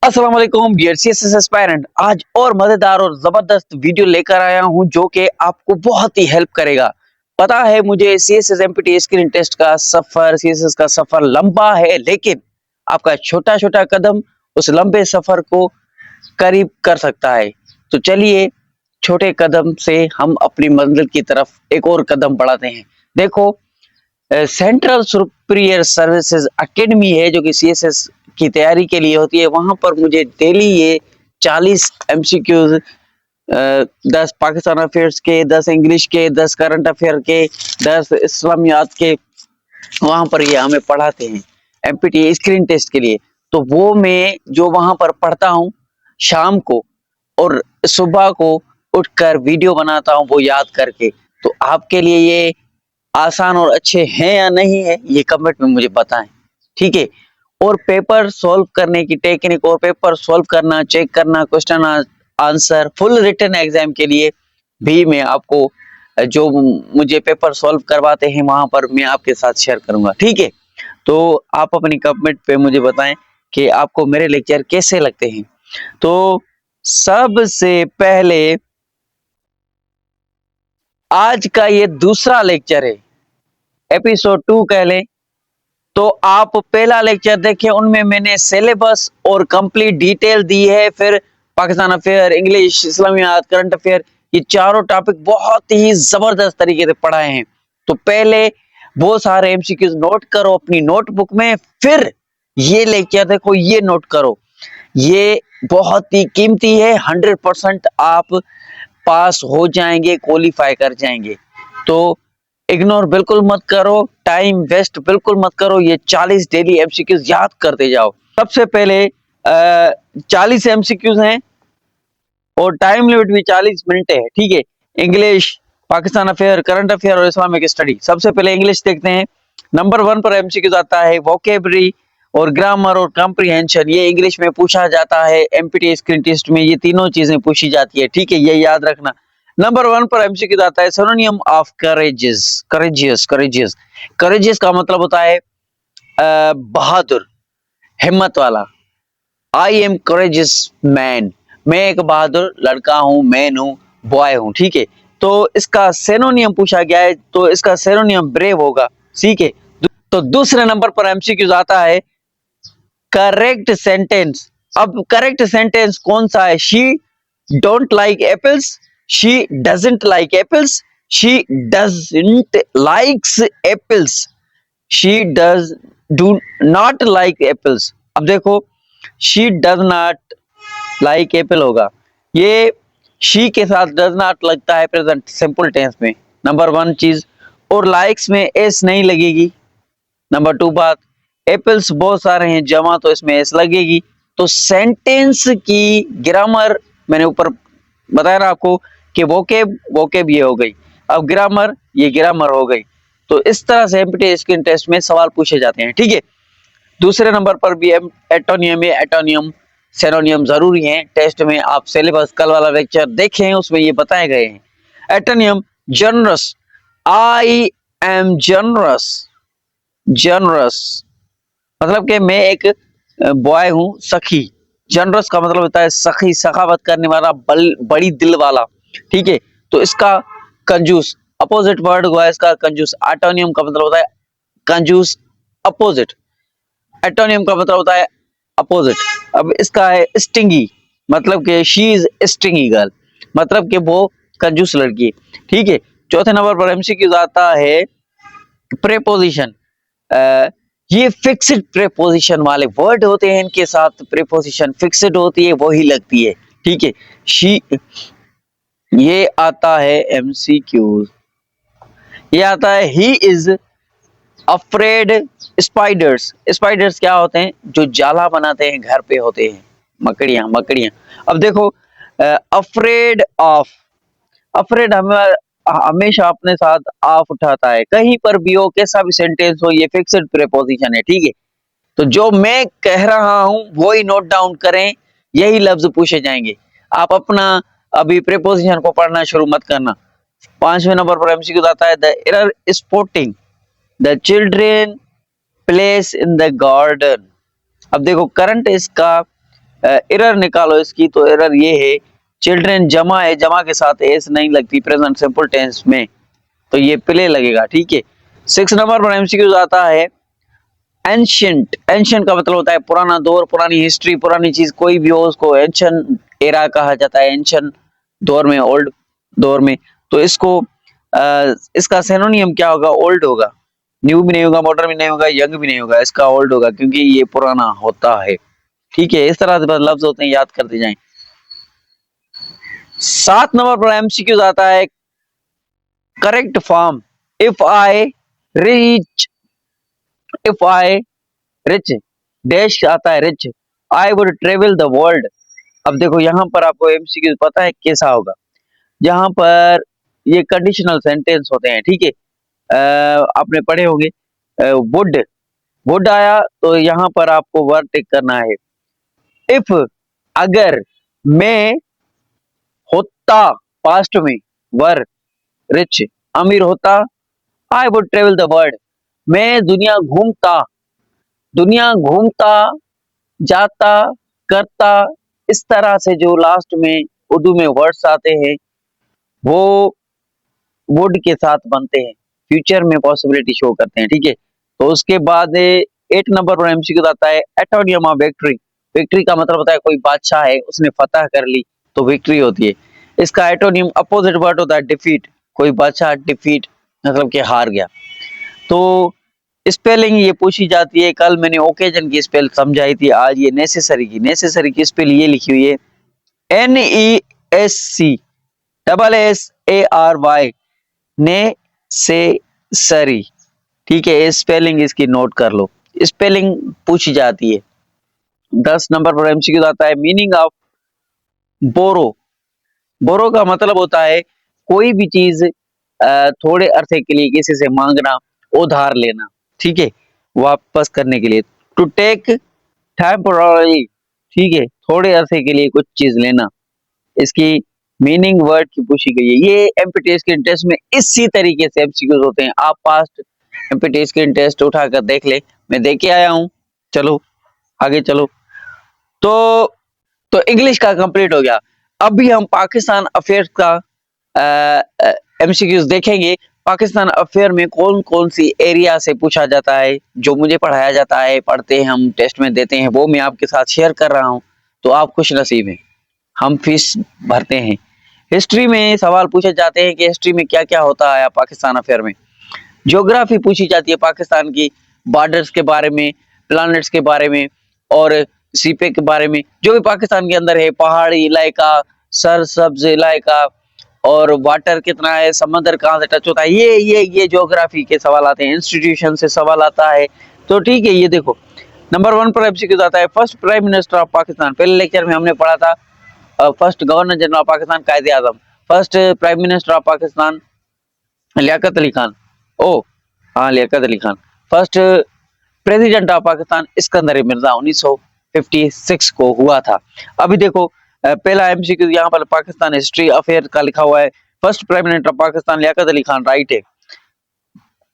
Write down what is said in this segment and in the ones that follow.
अस्सलाम वालेकुम dear CSS aspirant. आज और मजेदार और जबरदस्त वीडियो लेकर आया हूं जो कि आपको बहुत ही हेल्प करेगा। पता है मुझे सीएसएस एमपीटी स्क्रीन टेस्ट का सफर, सीएसएस का सफर लंबा है, लेकिन आपका छोटा छोटा कदम उस लंबे सफर को करीब कर सकता है। तो चलिए छोटे कदम से हम अपनी मंजिल की तरफ एक और कदम बढ़ाते हैं। देखो, सेंट्रल सुपीरियर सर्विसेज एकेडमी है जो कि सीएसएस की तैयारी के लिए होती है। वहां पर मुझे डेली ये 40 एमसीक्यूज, 10 पाकिस्तान अफेयर्स के, 10 इंग्लिश के, 10 करंट अफेयर के, 10 इस्लामियात के, वहां पर ये हमें पढ़ाते हैं एमपीटी स्क्रीन टेस्ट के लिए। तो वो मैं जो वहां पर पढ़ता हूँ शाम को और सुबह को उठकर वीडियो बनाता हूँ वो याद करके। तो आपके लिए ये आसान और अच्छे हैं या नहीं है, ये कमेंट में मुझे बताएं, ठीक है। और पेपर सॉल्व करने की टेक्निक और पेपर सॉल्व करना, चेक करना, question answer full written exam के लिए भी मैं आपको जो मुझे पेपर सॉल्व करवाते हैं वहां पर मैं आपके साथ शेयर करूंगा, ठीक है। तो आप अपनी कमेंट पे मुझे बताएं कि आपको मेरे लेक्चर कैसे लगते हैं। तो सबसे पहले आज का ये दूसरा लेक्चर है, एपिसोड 2 कह लें। तो आप पहला लेक्चर देखें, उनमें मैंने सिलेबस और कंप्लीट डिटेल दी है। फिर पाकिस्तान अफेयर, इंग्लिश, इस्लामियात, करंट अफेयर, ये चारों टॉपिक बहुत ही जबरदस्त तरीके से पढ़ाए हैं। तो पहले वो सारे एमसीक्यूज नोट करो अपनी नोटबुक में, फिर ये लेक्चर देखो, ये नोट करो। ये बहुत ही कीमती है, 100% आप पास हो जाएंगे, क्वालिफाई कर जाएंगे। तो इग्नोर बिल्कुल मत करो, टाइम वेस्ट बिल्कुल मत करो। ये 40 डेली एमसीक्यूज याद करते जाओ। सबसे पहले 40 एमसीक्यूज हैं और टाइम लिमिट भी 40 मिनट है, ठीक है। English, Pakistan affair, current affair और इस्लामिक स्टडी। सबसे पहले इंग्लिश देखते हैं। नंबर 1 पर एमसीक्यूज आता है वोकेबरी और ग्रामर और कॉम्प्रिहेंशन। ये इंग्लिश में पूछा जाता है, एमपीटी स्क्रीन टेस्ट में ये तीनों चीजें पूछी जाती है, ठीक है, ये याद रखना। नंबर 1 पर एमसीक्यू आता है synonym of courageous. Courageous courageous courageous का मतलब होता है बहादुर, हिम्मत वाला। आई एम करेजियस मैन, मैं एक बहादुर लड़का हूं, मैन हूं, बॉय हूं, ठीक है। तो इसका सिनोनियम पूछा गया है, तो इसका सिनोनियम ब्रेव होगा, ठीक है। तो दूसरे नंबर पर एमसीक्यू आता है करेक्ट सेंटेंस। अब करेक्ट सेंटेंस कौन सा है? She don't like apples, she doesn't like apples, she doesn't likes apples, she do not like apples। अब देखो, she does not like apple होगा, ये she के साथ does not लगता है प्रेजेंट सिंपल टेंस में, नंबर 1 चीज। और likes में s नहीं लगेगी, नंबर 2 बात। एप्पल्स बहुत सारे हैं जमा, तो इसमें s लगेगी। तो सेंटेंस की ग्रामर मैंने ऊपर बताया ना आपको कि वोकेब ये हो गई, अब ग्रामर ये ग्रामर हो गई। तो इस तरह से एमपीटी स्क्रीन टेस्ट में सवाल पूछे जाते हैं, ठीक है। दूसरे नंबर पर भी एटोनियम है, एटोनियम सिनोनियम जरूरी है टेस्ट में। आप सिलेबस कल वाला लेक्चर देखें, उसमें ये बताए गए हैं। एटोनियम generous, I am generous. Generous मतलब कि मैं एक बॉय हूं, सखी। जनरस का मतलब होता है सखी, सखावत करने वाला, बड़ी दिल वाला, ठीक है। तो इसका कंजूस अपोजिट वर्ड हुआ है इसका कंजूस। एटोनियम का मतलब होता है कंजूस, अपोजिट। एटोनियम का मतलब होता है अपोजिट। अब इसका है स्टिंगी, मतलब कि शी इज स्टिंगी गर्ल, मतलब कि वो कंजूस लड़की है, ठीक है। चौथे नंबर पर एमसीक्यू आता है प्रेपोजिशन। ये फिक्स्ड प्रेपोजिशन वाले वर्ड होते हैं, इनके साथ प्रेपोजिशन फिक्स्ड होती है, वही लगती है, ठीक है। शी, ये आता है एमसीक्यू, ये आता है he is afraid spiders. Spiders क्या होते हैं? जो जाला बनाते हैं, घर पे होते हैं, मकड़ियां मकड़ियां। अब देखो, अफ्रेड ऑफ, अफ्रेड हमेशा अपने साथ ऑफ उठाता है, कहीं पर भी हो, कैसा भी सेंटेंस हो, ये फिक्स्ड प्रेपोजिशन है, ठीक है। तो जो मैं कह रहा हूं वो ही नोट डाउन करें, यही लफ्ज पूछे जाएंगे। आप अपना अभी प्रेपोजिशन को पढ़ना शुरू मत करना। 5वें नंबर पर एमसीक्यू आता है the error sporting, the children place in the garden. अब देखो, करंट इसका एरर निकालो इसकी, तो एरर ये है चिल्ड्रन जमा है, जमा के साथ एस नहीं लगती प्रेजेंट सिंपल टेंस में, तो ये प्ले लगेगा। ठीक है, 6 नंबर पर एमसीक्यू आता है एंशियंट। एंशियंट का मतलब होता है पुराना दौर, पुरानी हिस्ट्री, पुरानी चीज कोई भी हो उसको एंशियंट एरा कहा जाता है, एंशियंट दौर में, ओल्ड दौर में। तो इसका सिनोनियम क्या होगा? ओल्ड होगा, न्यू भी नहीं होगा, मॉडर्न भी नहीं होगा, यंग भी नहीं होगा, इसका ओल्ड होगा क्योंकि ये पुराना होता है। ठीक है, इस तरह से लफ्ज होते हैं, याद करते जाएं। 7 नंबर पर एमसीक्यू आता है correct form. If I reach, if I rich dash आता है rich, I would travel the world. अब देखो यहाँ पर आपको एमसीक्यू पता है कैसा होगा, जहां पर ये कंडीशनल सेंटेंस होते हैं। ठीक है, आपने पढ़े होंगे वुड, वुड आया तो यहाँ पर आपको वर्ड टिक करना है। इफ अगर मैं होता पास्ट में, वर रिच अमीर होता, I would travel the world मैं दुनिया घूमता, दुनिया घूमता जाता करता, इस तरह से जो लास्ट में उर्दू में वर्ड्स आते हैं वो वुड के साथ बनते हैं, फ्यूचर में पॉसिबिलिटी शो करते हैं। ठीक है, तो उसके बाद 8 नंबर पर एमसीक्यू आता है एटोनियम ऑफ विक्ट्री। विक्ट्री का मतलब होता है कोई बादशाह है उसने फतह कर ली तो विक्ट्री होती है। इसका एटोनियम अपोजिट वर्ड होता है डिफीट, कोई बादशाह डिफीट मतलब कि हार गया। तो स्पेलिंग ये पूछी जाती है, कल मैंने ओकेजन की स्पेल समझाई थी, आज ये नेसेसरी की, नेसेसरी की स्पेल ये लिखी हुई है NESC डबल SARY, ने से सरी। ठीक है, स्पेलिंग इसकी नोट कर लो, स्पेलिंग पूछी जाती है। 10 नंबर पर एमसीक्यू आता है मीनिंग ऑफ बोरो। बोरो का मतलब होता है कोई भी चीज थोड़े अरसे के लिए किसी से मांगना, उधार लेना। ठीक है, वापस करने के लिए। टू टेक टेम्पोररी, ठीक है, थोड़े अरसे के लिए कुछ चीज लेना, इसकी मीनिंग वर्ड की पूछी गई है। ये एमपीटीएस के टेस्ट में इसी तरीके से एमसीक्यूज होते हैं। आप पास्ट एमपीटीएस के टेस्ट उठाकर देख ले, मैं देख के आया हूं। चलो आगे चलो। तो इंग्लिश का कंप्लीट हो गया। अभी हम पाकिस्तान अफेयर्स का एमसीक्यूज देखेंगे। पाकिस्तान अफेयर में कौन कौन सी एरिया से पूछा जाता है, जो मुझे पढ़ाया जाता है, पढ़ते हैं हम, टेस्ट में देते हैं, वो मैं आपके साथ शेयर कर रहा हूं। तो आप खुश नसीब हैं, हम फीस भरते हैं। हिस्ट्री में सवाल पूछे जाते हैं कि हिस्ट्री में क्या क्या होता है पाकिस्तान अफेयर में। ज्योग्राफी पूछी जाती है पाकिस्तान की, बॉर्डर्स के बारे में, प्लैनेट्स के बारे में और सीपे के बारे में, जो भी पाकिस्तान के अंदर है, पहाड़ी इलाका, सरसब्ज इलाका और वाटर कितना है, समंदर कहाँ से टच होता है, ये ज्योग्राफी के सवाल आते हैं। इंस्टीट्यूशन से सवाल आता है। तो ठीक है, ये देखो नंबर 1 पर एमसीक्यू आता है first prime minister of Pakistan. पहले लेक्चर में हमने पढ़ा था first governor general of Pakistan Quaid-e Azam, first prime minister of Pakistan Liaquat Ali Khan. ओ हाँ, Liaquat Ali Khan. First president of Pakistan Sikandar Mirza 1956 को हुआ था। अभी देखो पहला एमसीक्यू यहाँ पर पाकिस्तान हिस्ट्री अफेयर का लिखा हुआ है, first prime minister of Pakistan Liaquat Ali Khan, right है।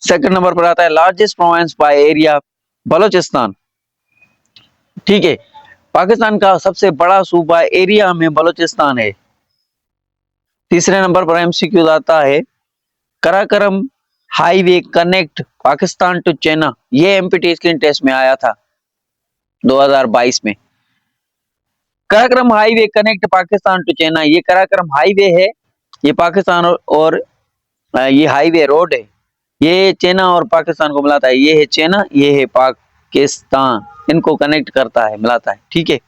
सेकंड नंबर पर आता है largest province by area, Balochistan. ठीक है, पाकिस्तान का सबसे बड़ा सूबा एरिया में बलोचिस्तान है। तीसरे नंबर पर एमसीक्यू आता है Karakoram highway connect Pakistan to China. ये एमपीटी स्क्रीन टेस्ट में आया था 2022 में। Karakoram highway connect Pakistan to China, ये कराकरम हाईवे है, ये पाकिस्तान और ये हाईवे रोड है, ये चाइना और पाकिस्तान को मिलाता है। ये है चाइना, ये है पाकिस्तान, इनको कनेक्ट करता है, मिलाता है। ठीक है,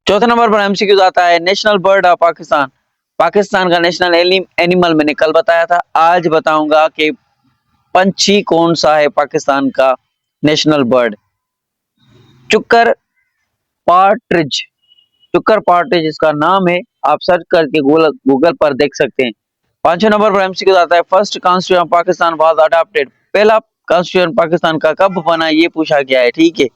चौथे नंबर पर एमसीक्यू आता है national bird of Pakistan. Pakistan का नेशनल एनिमल मैंने कल बताया था, आज बताऊंगा कि पंछी कौन सा है पाकिस्तान का नेशनल बर्ड। चुक्कर पार्ट्रिज, चुक्कर पार्ट्रिज इसका नाम है, आप सर्च करके गूगल पर देख सकते हैं। पांचवें नंबर पर एमसीक्यू आता है first constitution of Pakistan was adopted. पहला कॉन्स्टिट्यूशन पाकिस्तान का कब बना, ये पूछा गया है। ठीक है,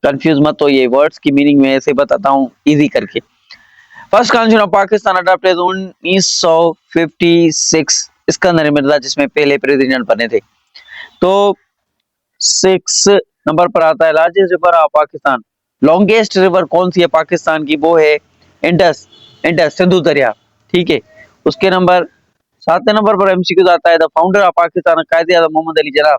कंफ्यूज मत हो, ये वर्ड्स की मीनिंग में ऐसे बताता हूँ इजी करके। First constitution of Pakistan adopted 1956, Sikandar Mirza जिसमें पहले प्रेसिडेंट बने थे। तो 6 नंबर पर आता है largest river of Pakistan. Longest river कौन सी है पाकिस्तान की, वो है इंडस, इंडस सिंधु दरिया, ठीक है। उसके नंबर 7वें नंबर पर एमसीक्यू आता है, the founder of Pakistan Quaid-e आजम मोहम्मद अली जनाब,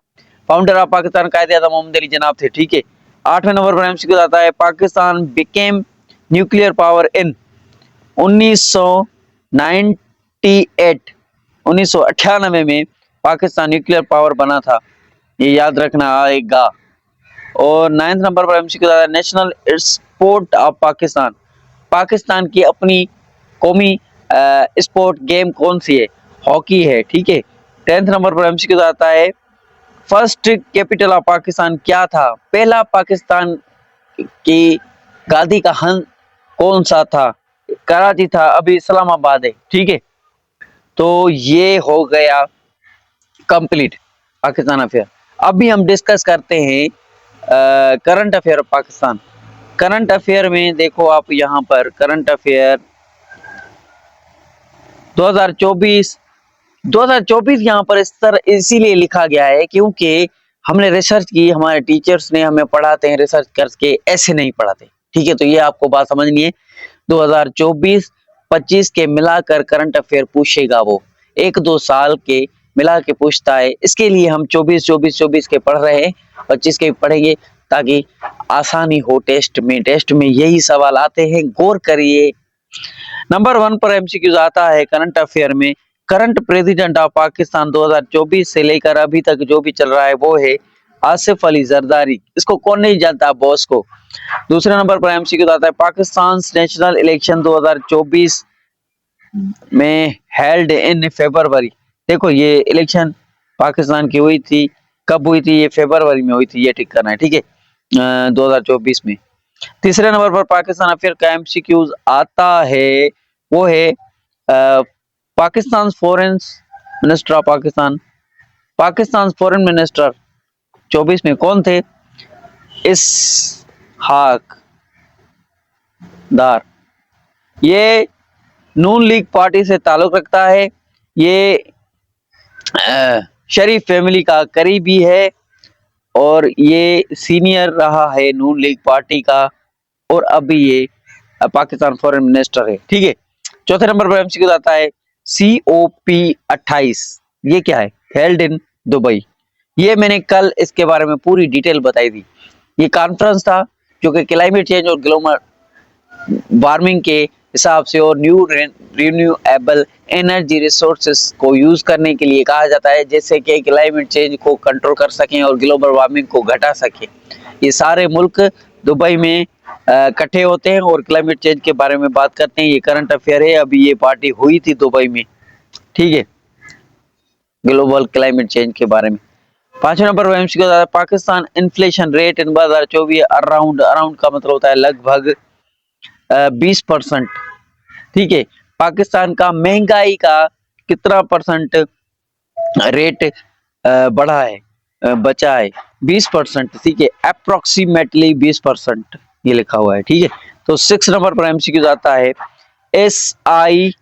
फाउंडर ऑफ पाकिस्तान कायदे आजम मोहम्मद अली जनाब थे, ठीक है। 8वें नंबर पर एमसीक्यू आता है, Pakistan became nuclear power in 1998, 1998 में पाकिस्तान न्यूक्लियर पावर बना था, ये याद रखना आएगा। और 9वें नंबर पर एमसीक्यू आता है, national sport of Pakistan, Pakistan की अपनी कौमी स्पोर्ट गेम कौन सी है, हॉकी है, ठीक है। 10th नंबर पर एमसीक्यू आता है, फर्स्ट कैपिटल ऑफ पाकिस्तान क्या था, पहला पाकिस्तान की गादी का हन कौन सा था, कराची था, अभी इस्लामाबाद है, ठीक है। तो ये हो गया कंप्लीट पाकिस्तान अफेयर। अभी हम डिस्कस करते हैं current affair of Pakistan. Current affair में देखो आप यहाँ पर करंट अफेयर 2024, 2024 यहाँ पर इस तरह इसीलिए लिखा गया है क्योंकि हमने रिसर्च की, हमारे टीचर्स ने हमें पढ़ाते हैं रिसर्च करके, ऐसे नहीं पढ़ाते, ठीक है। तो ये आपको बात समझनी है, 2024-25 के मिलाकर करंट अफेयर पूछेगा, वो 1-2 साल के मिला के पूछता है, इसके लिए हम 24 के पढ़ रहे हैं, 25 के पढ़ेंगे ताकि आसानी हो टेस्ट में। टेस्ट में यही सवाल आते हैं, गौर करिए। नंबर 1 पर एमसीक्यूज आता है करंट अफेयर में, करंट प्रेसिडेंट ऑफ पाकिस्तान 2024 से लेकर अभी तक जो भी चल रहा है वो है आसिफ अली जरदारी, इसको कौन नहीं जानता, बॉस को। दूसरे नंबर पर एमसीक्यू आता है, पाकिस्तान नेशनल इलेक्शन 2024 में हेल्ड इन फरवरी, देखो ये इलेक्शन पाकिस्तान की हुई थी, कब हुई थी, ये फरवरी में हुई थी, ये ठीक करना है, ठीक है, 2024 में। तीसरे नंबर पर पाकिस्तान अफेयर का एमसीक्यूज आता है, वो है Pakistan foreign minister of Pakistan, Pakistan foreign minister 24 में कौन थे, इसहाक दार, ये नून लीग पार्टी से ताल्लुक रखता है, ये शरीफ फैमिली का करीबी है और ये सीनियर रहा है नून लीग पार्टी का, और अभी ये पाकिस्तान फॉरेन मिनिस्टर है, ठीक है। चौथे नंबर पर एमसीक्यू आता है, COP28, ये क्या है, हेल्ड इन दुबई, ये मैंने कल इसके बारे में पूरी डिटेल बताई थी। ये कॉन्फ्रेंस था जो कि क्लाइमेट चेंज और ग्लोबल वार्मिंग के हिसाब से और न्यू रिन्यूएबल एनर्जी रिसोर्सेस को यूज करने के लिए कहा जाता है, जैसे कि क्लाइमेट चेंज को कंट्रोल कर सकें और ग्लोबल वार्मिंग को घटा सकें। ये सारे मुल्क दुबई में इकट्ठे होते हैं और क्लाइमेट चेंज के बारे में बात करते हैं, ये करंट अफेयर है, अभी ये पार्टी हुई थी दुबई में, ठीक है, ग्लोबल क्लाइमेट चेंज के बारे में। 5वें नंबर पर MCQ, Pakistan inflation rate in 2024 around, around का मतलब होता है लगभग 20%, ठीक है। पाकिस्तान का महंगाई का कितना परसेंट रेट बढ़ा है, बचा है, 20%, ठीक है, अप्रोक्सीमेटली 20% ये लिखा हुआ है, ठीक है। तो 6 नंबर पर एमसीक्यू आता है, SIFC,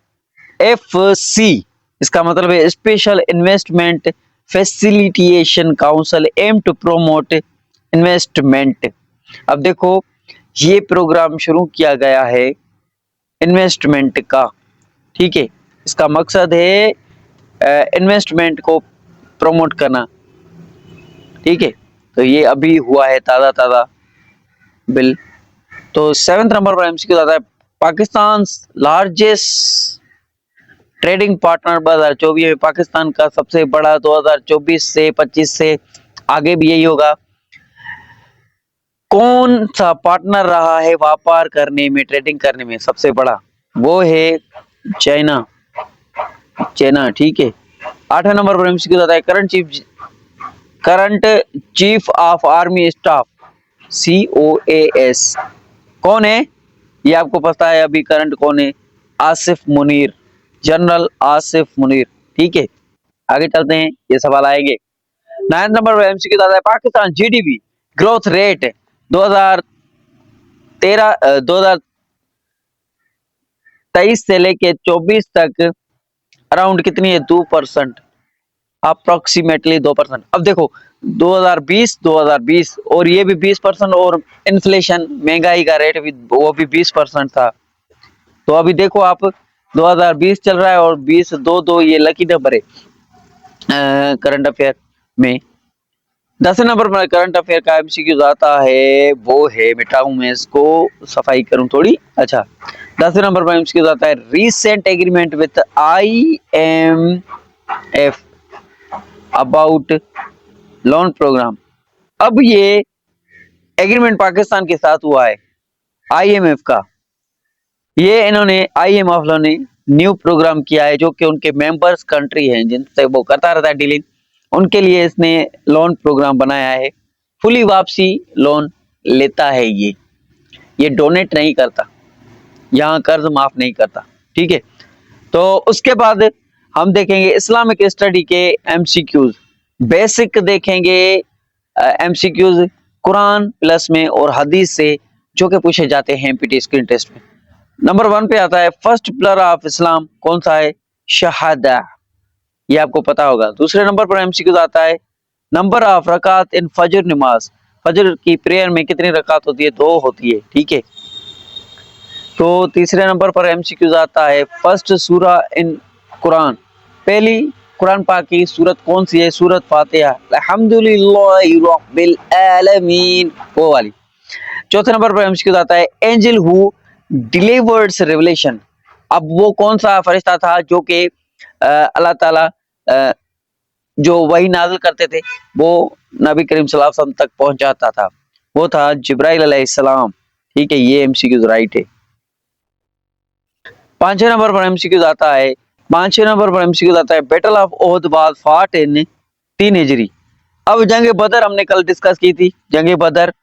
इसका मतलब है special investment facilitation council aim to promote investment. अब देखो ये प्रोग्राम शुरू किया गया है इन्वेस्टमेंट का, ठीक है, इसका मकसद है इन्वेस्टमेंट को प्रमोट करना, ठीक है। तो ये अभी हुआ है ताजा ताजा बिल। तो 7th नंबर पर एमसीक्यू आता है, पाकिस्तान लार्जेस्ट ट्रेडिंग पार्टनर 2024 में, पाकिस्तान का सबसे बड़ा 2024 से 25 से आगे भी यही होगा, कौन सा पार्टनर रहा है व्यापार करने में, ट्रेडिंग करने में सबसे बड़ा, वो है चाइना, चाइना, ठीक है। 8वें नंबर पर एमसीक्यू आता है, current chief of army staff COAS कौन है, ये आपको पता है अभी करंट कौन है, आसिफ मुनीर, जनरल आसिफ मुनीर, ठीक है। आगे चलते हैं, ये सवाल आएंगे। 9th नंबर पर एमसीक्यू आता है, पाकिस्तान GDP ग्रोथ रेट 2023 से लेके 24 तक अराउंड कितनी है, 2%, अप्रोक्सीमेटली 2%। अब देखो 2020 और ये भी 20% और इन्फ्लेशन महंगाई का रेट भी वो भी 20% था। तो अभी देखो आप 2020 चल रहा है और 20 ये लकी नंबर है करंट अफेयर में। 10 नंबर पर करंट अफेयर का एमसीक्यू आता है, वो है, मिटाऊं मैं इसको, सफाई करूं थोड़ी। अच्छा, 10 नंबर पर एमसीक्यू आता है, recent agreement with IMF about loan programme. अब ये एग्रीमेंट पाकिस्तान के साथ हुआ है IMF का। ये इन्होंने IMF ने न्यू प्रोग्राम किया है जो कि उनके मेंबर्स कंट्री हैं जिनसे वो करता रहता है डीलिंग, उनके लिए इसने लोन प्रोग्राम बनाया है। फुली वापसी लोन लेता है ये डोनेट नहीं करता, यहाँ कर्ज माफ नहीं करता, ठीक है। तो उसके बाद हम देखेंगे इस्लामिक स्टडी के एमसीक्यूज, बेसिक देखेंगे एमसीक्यूज कुरान प्लस में और हदीस से जो कि पूछे जाते हैं एमपीटी स्क्रीन टेस्ट में। नंबर 1 पे आता है फर्स्ट पिलर ऑफ इस्लाम, कौन सा है? शहादा, ये आपको पता होगा। दूसरे नंबर पर एमसीक्यू आता है नंबर ऑफ रकात इन फजर नमाज, फजर की प्रेयर में कितनी रकात होती है? 2 होती है, ठीक है। तो तीसरे नंबर पर एमसीक्यू आता है फर्स्ट सूरा इन कुरान, पहली कुरान पाक की सूरत कौन सी है? सूरत फातिहा, अल्हम्दुलिल्लाहि रब्बिल आलमीन, वो वाली। चौथे नंबर पर एमसीक्यू आता है एंजल हु डिलीवर्ड्स रेवलेशन, अब वो कौन सा फरिश्ता था जो कि अल्लाह ताला जो वही नाजिल करते थे वो नबी करीम सल्लल्लाहु अलैहि वसल्लम तक पहुंचाता था? वो था जिब्राइल अलैहिस्सलाम, ठीक है। ये एमसीक्यू राइट है। पांचवें नंबर पर एमसीक्यू आता है, battle of Uhud was fought in 3 हिजरी। अब जंग बदर हमने कल डिस्कस की थी, जंग बदर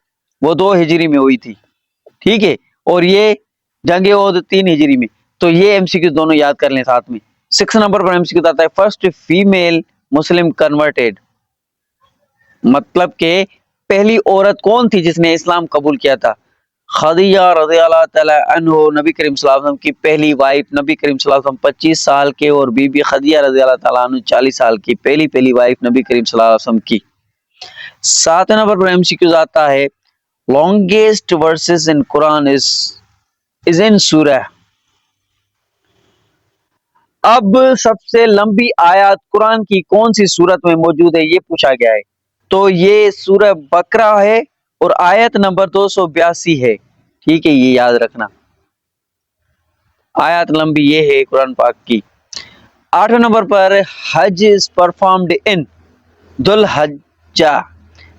वो 2 हिजरी में हुई थी, ठीक है। और ये जंग ओहद 3 हिजरी में, तो ये एमसीक्यू दोनों याद कर लें साथ में। 6 नंबर पर एमसीक्यू आता है फर्स्ट फीमेल मुस्लिम कन्वर्टेड, मतलब के पहली औरत कौन थी जिसने इस्लाम कबूल किया था? खदीजा रज़ियल्लाहु तआला अन्हा, नबी करीम सल्लल्लाहु अलैहि वसल्लम की पहली वाइफ, नबी करीम सल्लल्लाहु अलैहि वसल्लम 25 साल के और बीबी खदीजा रज़ियल्लाहु तआला अन्हा 40 साल की, पहली वाइफ नबी करीम सल्लल्लाहु अलैहि वसल्लम की। 7 नंबर पर एमसीक्यू आता है longest versus in Quran is in सूरह, अब सबसे लंबी आयत कुरान की कौन सी सूरत में मौजूद है? ये पूछा गया है। तो ये सूरह बकरा है और आयत नंबर 282 है, ठीक है, ये याद रखना। आयत लंबी ये है कुरान पाक की। 8वें नंबर पर हज इज परफॉर्म्ड इन दुल्हज्जा,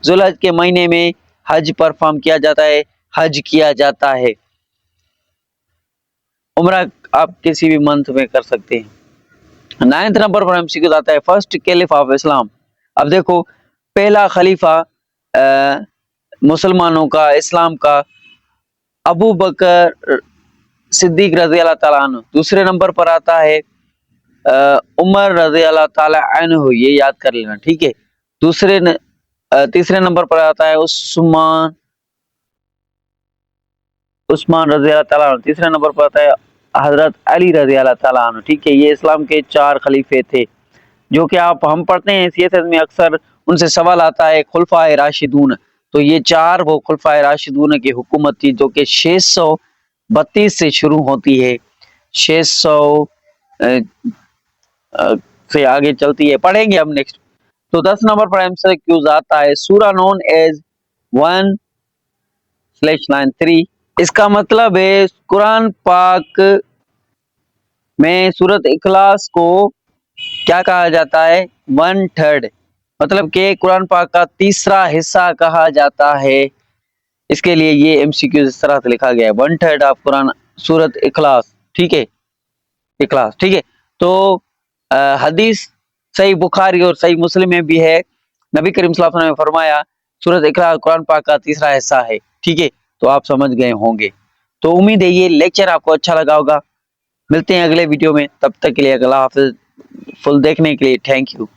जुल्हज के महीने में हज परफॉर्म किया जाता है, हज किया जाता है। उम्रा आप किसी भी मंथ में कर सकते हैं। 9th नंबर पर एमसीक्यू आता है फर्स्ट कैलिफ ऑफ इस्लाम, अब देखो पहला खलीफा मुसलमानों का, इस्लाम का, अबू बकर सिद्दीक रज़ी अल्लाह ताला अन्हु। दूसरे नंबर पर आता है उमर रज़ी अल्लाह ताला अन्हु, ये याद कर लेना, ठीक है। तीसरे नंबर पर आता है उस्मान रज़ी अल्लाह ताला अन्हु। तीसरे नंबर पर आता है हजरत अली रज़ी अल्लाह ताला अन्हु, ठीक है। ये इस्लाम के 4 खलीफे थे जो कि हम पढ़ते हैं सीएसएस में, अक्सर उनसे सवाल आता है खुलफाए राशिदून। तो ये 4 वो खुलफाए राशिदून की हुकूमत थी जो कि 632 से शुरू होती है, 600 से आगे चलती है, पढ़ेंगे हम नेक्स्ट। तो 10 नंबर पर एमसीक्यू आता है सूरा नोन एज 1/3, इसका मतलब है कुरान पाक में सूरत इखलास को क्या कहा जाता है? 1/3, मतलब कि कुरान पाक का तीसरा हिस्सा कहा जाता है। इसके लिए ये एमसीक्यू इस तरह से लिखा गया है 1/3 ऑफ कुरान सूरत इखलास, ठीक है, इखलास, ठीक है। तो हदीस सही बुखारी और सही मुस्लिम में भी है, नबी करीम सल्लल्लाहु अलैहि वसल्लम ने फरमाया सूरत इखलास कुरान पाक का तीसरा हिस्सा है, ठीक है। तो आप समझ गए होंगे। तो उम्मीद है ये लेक्चर आपको अच्छा लगा होगा। मिलते हैं अगले वीडियो में, तब तक के लिए अल्लाह हाफिज। फुल देखने के लिए थैंक यू।